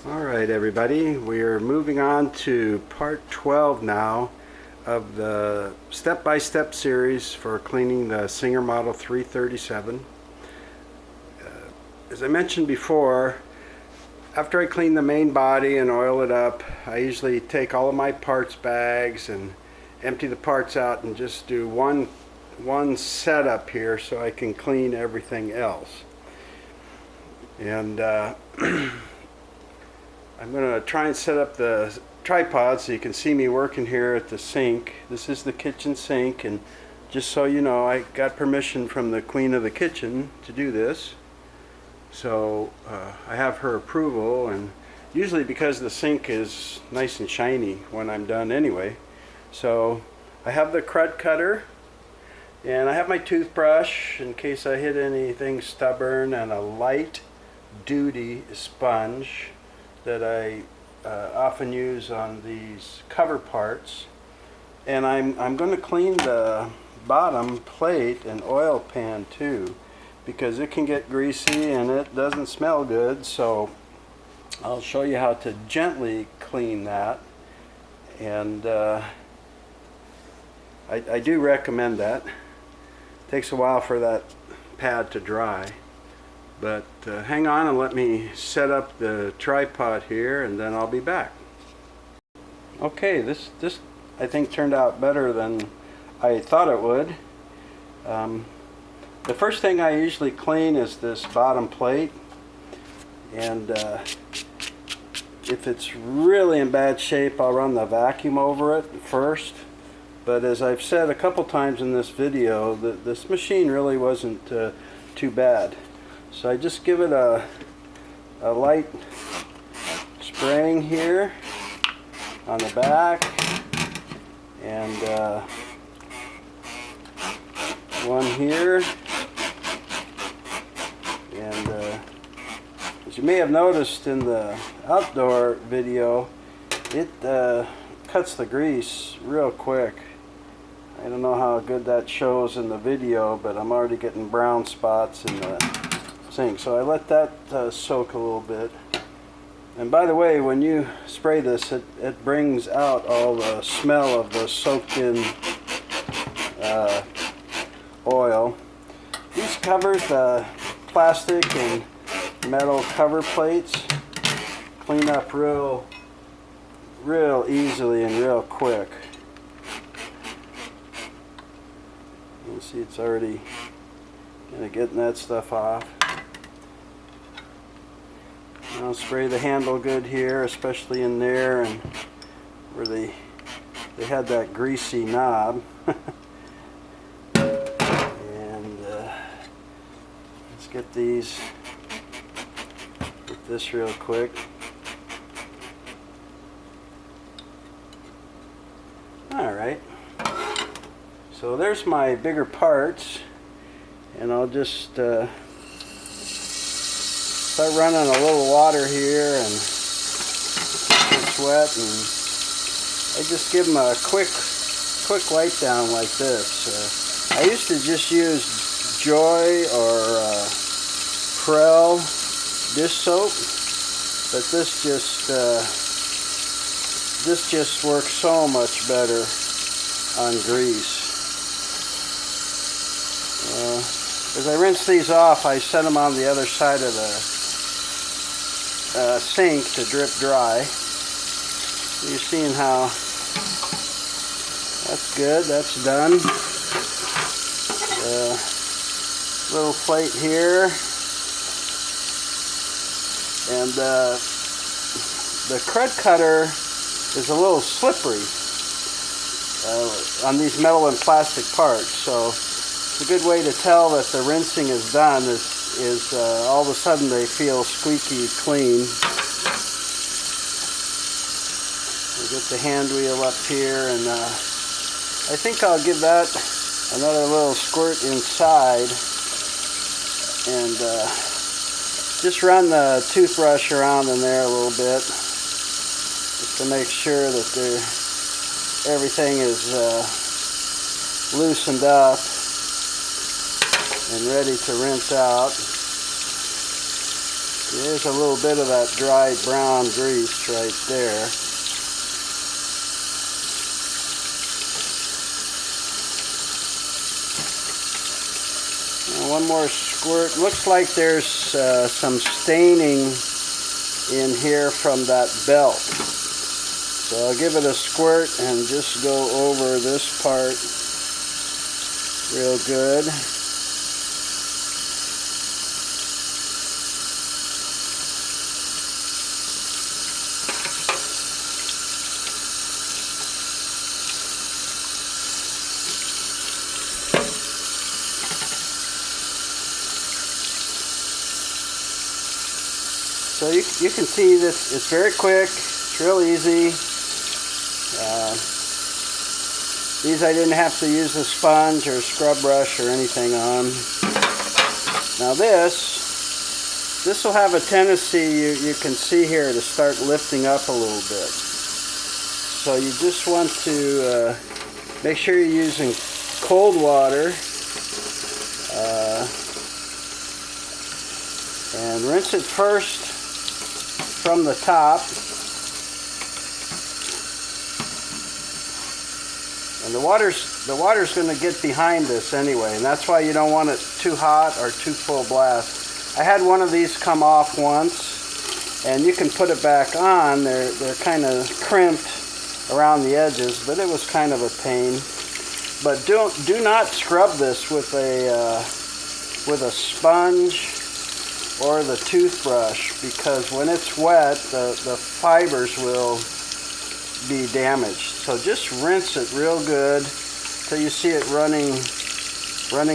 Alright everybody, we are moving on to part 12 now of the step-by-step series for cleaning the Singer Model 337. As I mentioned before, after I clean the main body and oil it up, I usually take all of my parts bags and empty the parts out and just do one setup here so I can clean everything else. And I'm going to try and set up the tripod so you can see me working here at the sink. This is the kitchen sink, and just so you know, I got permission from the queen of the kitchen to do this. So I have her approval, and usually because the sink is nice and shiny when I'm done anyway. So I have the crud cutter, and I have my toothbrush in case I hit anything stubborn, and a light duty sponge that I often use on these cover parts. And I'm going to clean the bottom plate and oil pan too, because it can get greasy and it doesn't smell good. So I'll show you how to gently clean that, and I do recommend that. It takes a while for that pad to dry. But hang on and let me set up the tripod here, and then I'll be back. Okay, this I think turned out better than I thought it would. The first thing I usually clean is this bottom plate, and if it's really in bad shape, I'll run the vacuum over it first. But as I've said a couple times in this video, this machine really wasn't too bad. So I just give it a light spraying here on the back, and one here, and as you may have noticed in the outdoor video, it cuts the grease real quick. I don't know how good that shows in the video, but I'm already getting brown spots in the sink, so I let that soak a little bit. And by the way, when you spray this, it brings out all the smell of the soaked in oil. These covers, the plastic and metal cover plates, clean up real easily and real quick. You can see it's already kind of getting that stuff off. I'll spray the handle good here, especially in there and where they had that greasy knob. And let's get this real quick. Alright, so there's my bigger parts, and I'll just start running a little water here, and it's wet, and I just give them a quick wipe down like this. I used to just use Joy or Prel dish soap, but this just works so much better on grease. As I rinse these off, I set them on the other side of the sink to drip dry. You're seeing how that's good, that's done. Little plate here, and the crud cutter is a little slippery on these metal and plastic parts, so it's a good way to tell that the rinsing is done is all of a sudden they feel squeaky clean. We'll get the hand wheel up here, and I think I'll give that another little squirt inside, and just run the toothbrush around in there a little bit just to make sure that everything is loosened up and ready to rinse out. There's a little bit of that dried brown grease right there. And one more squirt. Looks like there's some staining in here from that belt. So I'll give it a squirt and just go over this part real good. So you can see this, it's very quick, it's real easy. These I didn't have to use a sponge or a scrub brush or anything on. Now this will have a tendency, you can see here, to start lifting up a little bit. So you just want to make sure you're using cold water. And rinse it first from the top, and the water's going to get behind this anyway, and that's why you don't want it too hot or too full blast. I had one of these come off once, and you can put it back on. They're kind of crimped around the edges, but it was kind of a pain. But do not scrub this with a sponge or the toothbrush, because when it's wet, the fibers will be damaged. So just rinse it real good till you see it running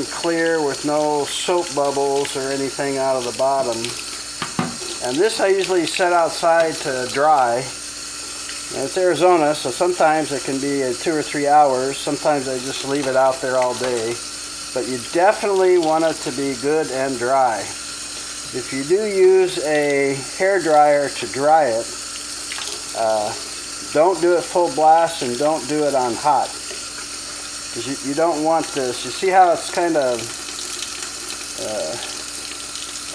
clear with no soap bubbles or anything out of the bottom. And this I usually set outside to dry. And it's Arizona, so sometimes it can be 2 or 3 hours. Sometimes I just leave it out there all day. But you definitely want it to be good and dry. If you do use a hair dryer to dry it, don't do it full blast and don't do it on hot. Because you don't want this. You see how it's kind of,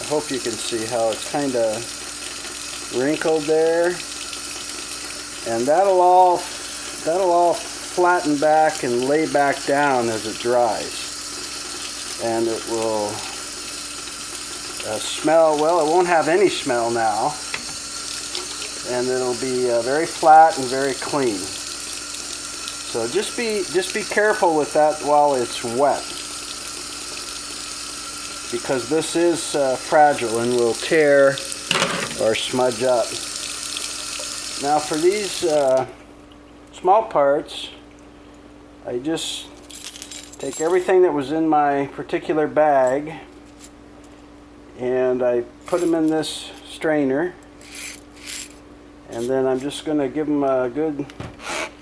I hope you can see how it's kind of wrinkled there. And that'll all flatten back and lay back down as it dries. And it will smell, well, it won't have any smell now, and it'll be very flat and very clean. So just be careful with that while it's wet, because this is fragile and will tear or smudge up. Now for these small parts, I just take everything that was in my particular bag and I put them in this strainer, and then I'm just going to give them a good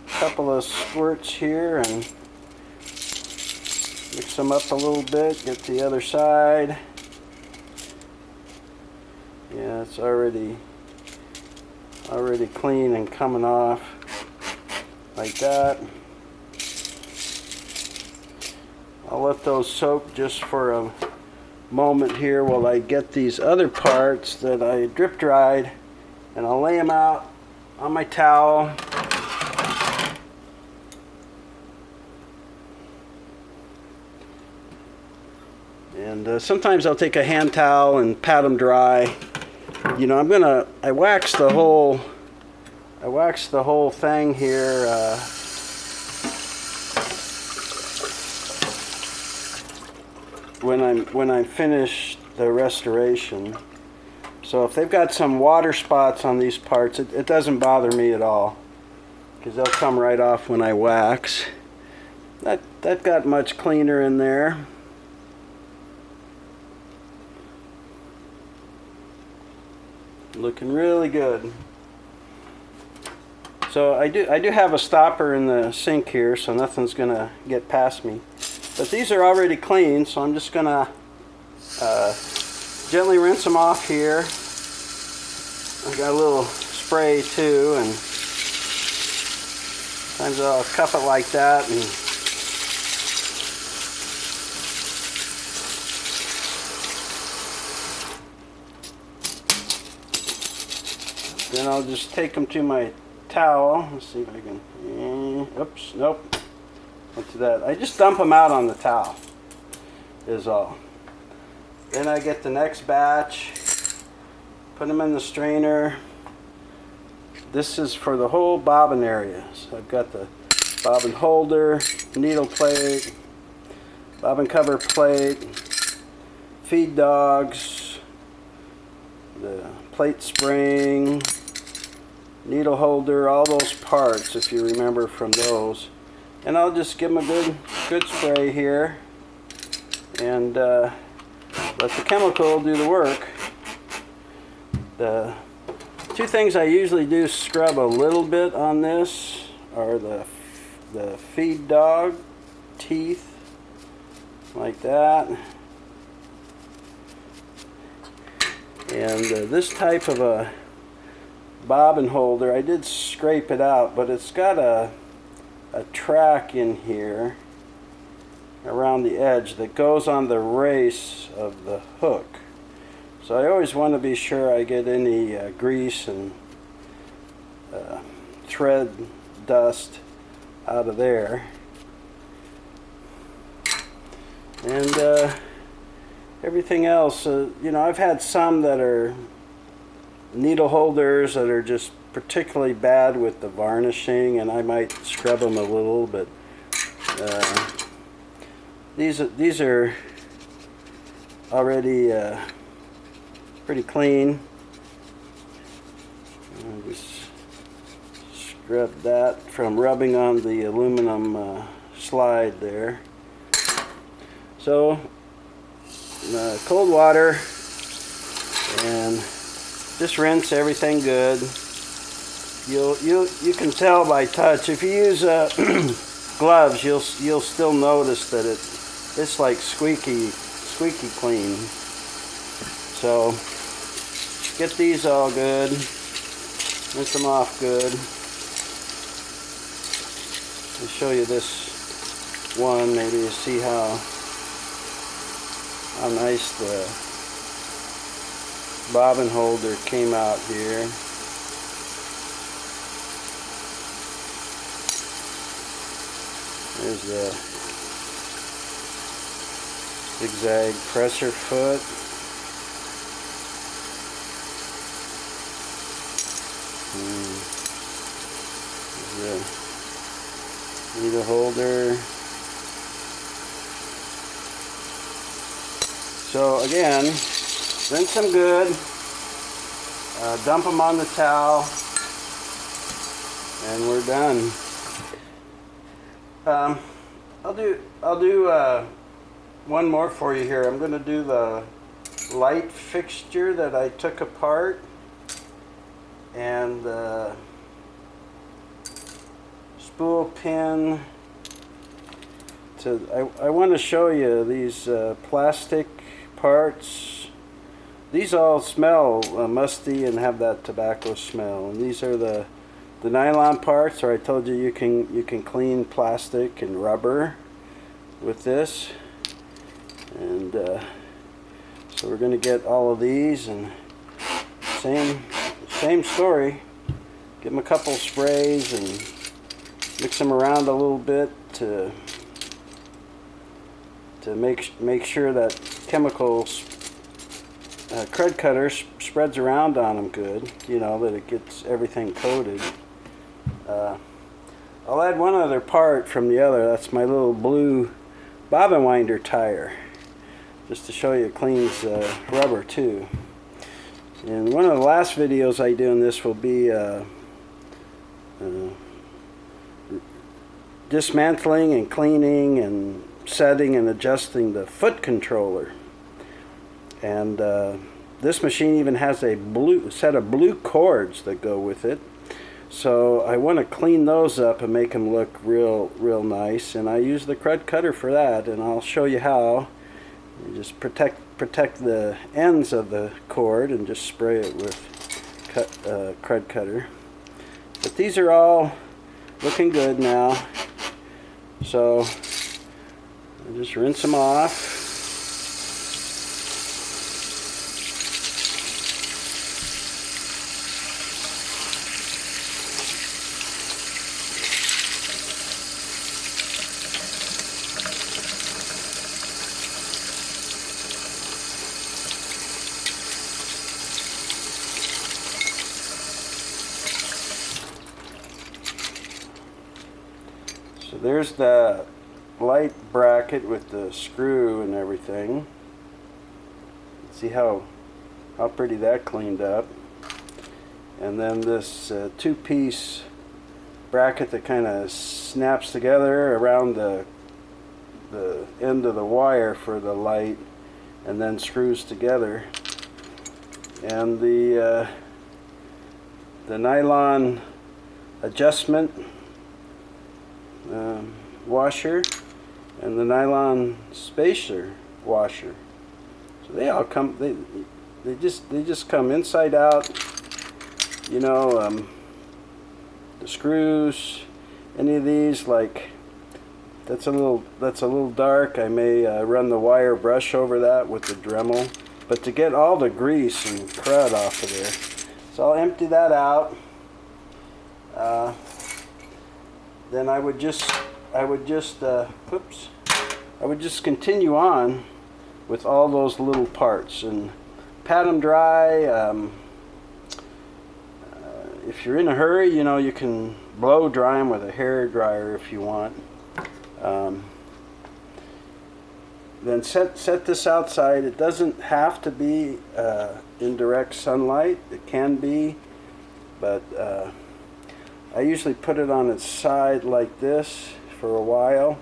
couple of squirts here and mix them up a little bit, get the other side. Yeah, it's already clean and coming off like that. I'll let those soak just for a moment here while I get these other parts that I drip dried, and I'll lay them out on my towel. And sometimes I'll take a hand towel and pat them dry. You know, I wax the whole thing here. When I'm finished the restoration. So if they've got some water spots on these parts, it doesn't bother me at all, because they'll come right off when I wax. That got much cleaner in there. Looking really good. So I do have a stopper in the sink here, so nothing's gonna get past me. But these are already clean, so I'm just gonna gently rinse them off here. I've got a little spray too, and sometimes I'll cup it like that and Then I'll just take them to my towel. Let's see if I can. Oops, nope. Went to that. I just dump them out on the towel. Is all. Then I get the next batch. Put them in the strainer. This is for the whole bobbin area. So I've got the bobbin holder, needle plate, bobbin cover plate, feed dogs, the plate spring, needle holder, all those parts if you remember from those. And I'll just give them a good spray here and let the chemical do the work. The two things I usually do scrub a little bit on this are the feed dog teeth, like that. And this type of a bobbin holder, I did scrape it out, but it's got a track in here around the edge that goes on the race of the hook. So I always want to be sure I get any grease and thread dust out of there. And everything else, you know, I've had some that are needle holders that are just particularly bad with the varnishing, and I might scrub them a little, but these are already pretty clean. I'll just scrub that from rubbing on the aluminum slide there. So cold water, and just rinse everything good. You can tell by touch. If you use gloves, you'll still notice that it's like squeaky clean. So get these all good, rinse them off good. I'll show you this one, maybe you see how nice the bobbin holder came out here. There's the zigzag presser foot. There's the needle holder. So again, rinse them good, dump them on the towel, and we're done. I'll do one more for you here. I'm going to do the light fixture that I took apart, and the spool pin. I want to show you these plastic parts. These all smell musty and have that tobacco smell. And these are the nylon parts, or I told you you can clean plastic and rubber with this. And so we're going to get all of these, and same story. Give them a couple sprays and mix them around a little bit to make sure that chemical crud cutter spreads around on them good, you know, that it gets everything coated. I'll add one other part from the other. That's my little blue bobbin winder tire, just to show you it cleans rubber too. And one of the last videos I do in this will be dismantling and cleaning and setting and adjusting the foot controller. And this machine even has a set of blue cords that go with it. So I want to clean those up and make them look real nice. And I use the crud cutter for that, and I'll show you how. You just protect the ends of the cord and just spray it with crud cutter. But these are all looking good now. So I just rinse them off. So there's the light bracket with the screw and everything. See how pretty that cleaned up. And then this two-piece bracket that kind of snaps together around the end of the wire for the light, and then screws together. And the nylon adjustment washer and the nylon spacer washer. So they all come. They just come inside out. You know, the screws. Any of these, like that's a little dark. I may run the wire brush over that with the Dremel. But to get all the grease and crud off of there, so I'll empty that out. Then I would just continue on with all those little parts and pat them dry. If you're in a hurry, you know, you can blow dry them with a hair dryer if you want. Then set this outside. It doesn't have to be in direct sunlight. It can be, but I usually put it on its side like this for a while,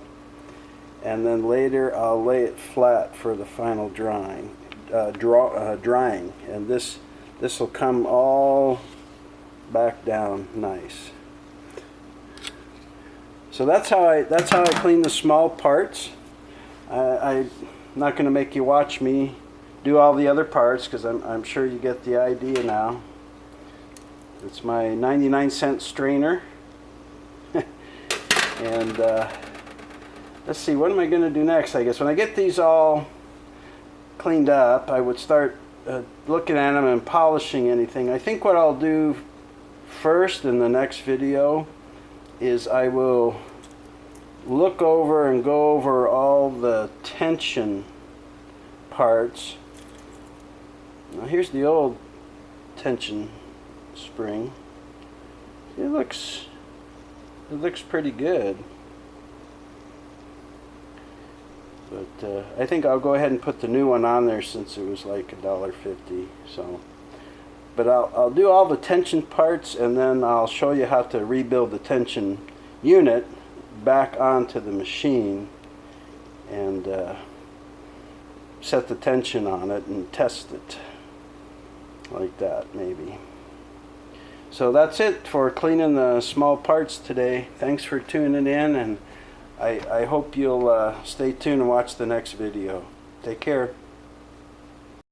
and then later I'll lay it flat for the final drying. And this will come all back down nice. So that's how I clean the small parts. I'm not going to make you watch me do all the other parts, because I'm sure you get the idea now. It's my 99-cent strainer. And let's see, what am I going to do next? I guess when I get these all cleaned up, I would start looking at them and polishing anything. I think what I'll do first in the next video is I will look over and go over all the tension parts. Now here's the old tension spring. It looks pretty good. But I think I'll go ahead and put the new one on there since it was like $1.50. So, but I'll do all the tension parts, and then I'll show you how to rebuild the tension unit back onto the machine and set the tension on it and test it like that, maybe. So that's it for cleaning the small parts today. Thanks for tuning in, and I hope you'll stay tuned and watch the next video. Take care.